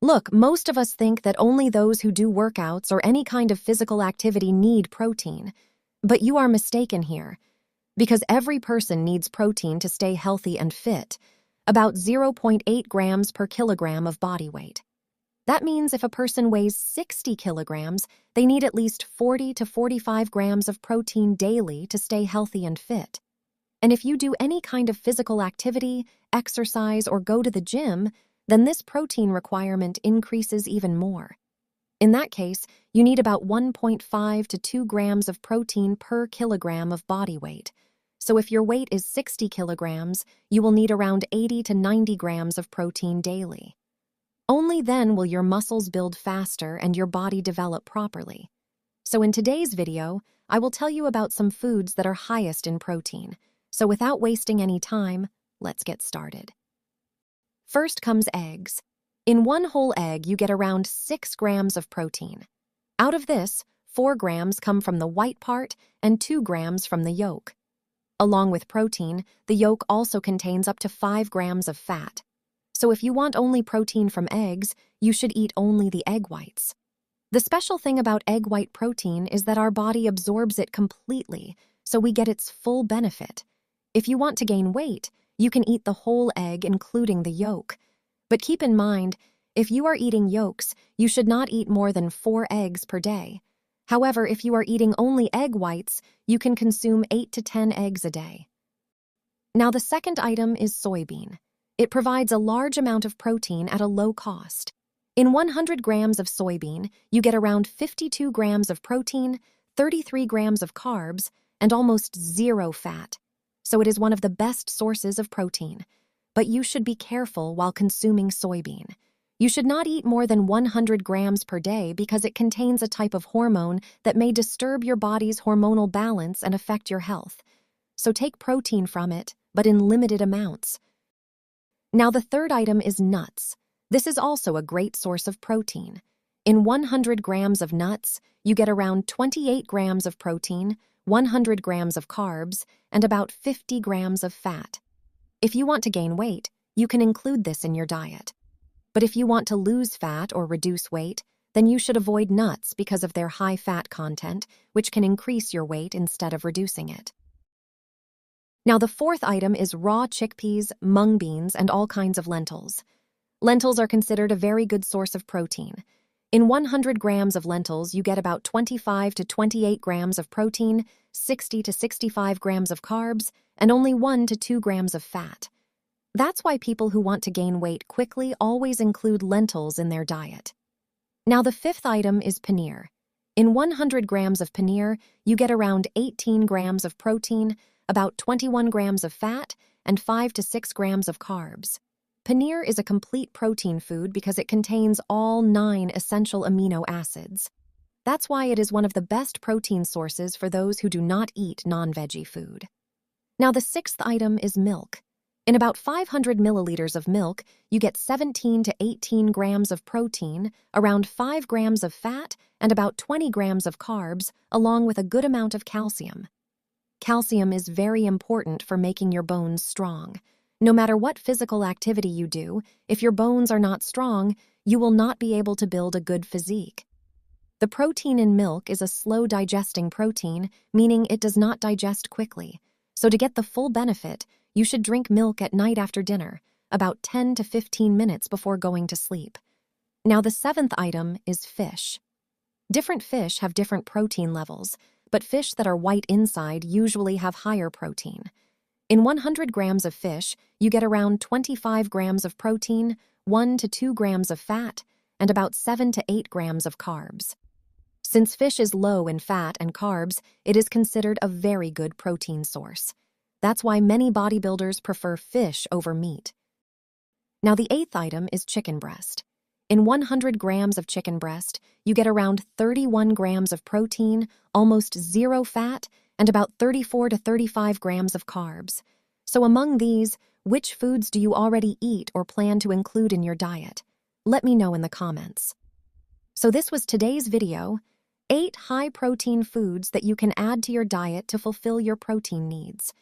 Look, most of us think that only those who do workouts or any kind of physical activity need protein. But you are mistaken here, because every person needs protein to stay healthy and fit, about 0.8 grams per kilogram of body weight. That means if a person weighs 60 kilograms, they need at least 40 to 45 grams of protein daily to stay healthy and fit. And if you do any kind of physical activity, exercise, or go to the gym, then this protein requirement increases even more. In that case, you need about 1.5 to 2 grams of protein per kilogram of body weight. So if your weight is 60 kilograms, you will need around 80 to 90 grams of protein daily. Only then will your muscles build faster and your body develop properly. So in today's video, I will tell you about some foods that are highest in protein. So without wasting any time, let's get started. First comes eggs. In one whole egg, you get around 6 grams of protein. Out of this, 4 grams come from the white part and 2 grams from the yolk. Along with protein, the yolk also contains up to 5 grams of fat. So if you want only protein from eggs, you should eat only the egg whites. The special thing about egg white protein is that our body absorbs it completely, so we get its full benefit. If you want to gain weight, you can eat the whole egg, including the yolk. But keep in mind, if you are eating yolks, you should not eat more than 4 eggs per day. However, if you are eating only egg whites, you can consume 8 to 10 eggs a day. Now the second item is soybean. It provides a large amount of protein at a low cost. In 100 grams of soybean, you get around 52 grams of protein, 33 grams of carbs, and almost 0 fat. So it is one of the best sources of protein. But you should be careful while consuming soybean. You should not eat more than 100 grams per day because it contains a type of hormone that may disturb your body's hormonal balance and affect your health. So take protein from it, but in limited amounts. Now the third item is nuts. This is also a great source of protein. In 100 grams of nuts, you get around 28 grams of protein, 100 grams of carbs, and about 50 grams of fat. If you want to gain weight, you can include this in your diet. But if you want to lose fat or reduce weight, then you should avoid nuts because of their high fat content, which can increase your weight instead of reducing it. Now the fourth item is raw chickpeas, mung beans, and all kinds of lentils. Lentils are considered a very good source of protein. In 100 grams of lentils, you get about 25 to 28 grams of protein, 60 to 65 grams of carbs, and only 1 to 2 grams of fat. That's why people who want to gain weight quickly always include lentils in their diet. Now the fifth item is paneer. In 100 grams of paneer, you get around 18 grams of protein, about 21 grams of fat, and 5 to 6 grams of carbs. Paneer is a complete protein food because it contains all 9 essential amino acids. That's why it is one of the best protein sources for those who do not eat non-veggie food. Now the sixth item is milk. In about 500 milliliters of milk, you get 17 to 18 grams of protein, around 5 grams of fat, and about 20 grams of carbs, along with a good amount of calcium. Calcium is very important for making your bones strong. No matter what physical activity you do, if your bones are not strong, you will not be able to build a good physique. The protein in milk is a slow-digesting protein, meaning it does not digest quickly. So to get the full benefit, you should drink milk at night after dinner, about 10 to 15 minutes before going to sleep. Now the seventh item is fish. Different fish have different protein levels, but fish that are white inside usually have higher protein. In 100 grams of fish, you get around 25 grams of protein, 1 to 2 grams of fat, and about 7 to 8 grams of carbs. Since fish is low in fat and carbs, it is considered a very good protein source. That's why many bodybuilders prefer fish over meat. Now the eighth item is chicken breast. In 100 grams of chicken breast, you get around 31 grams of protein, almost 0 fat, and about 34 to 35 grams of carbs. So among these, which foods do you already eat or plan to include in your diet? Let me know in the comments. So this was today's video, 8 high-protein foods that you can add to your diet to fulfill your protein needs.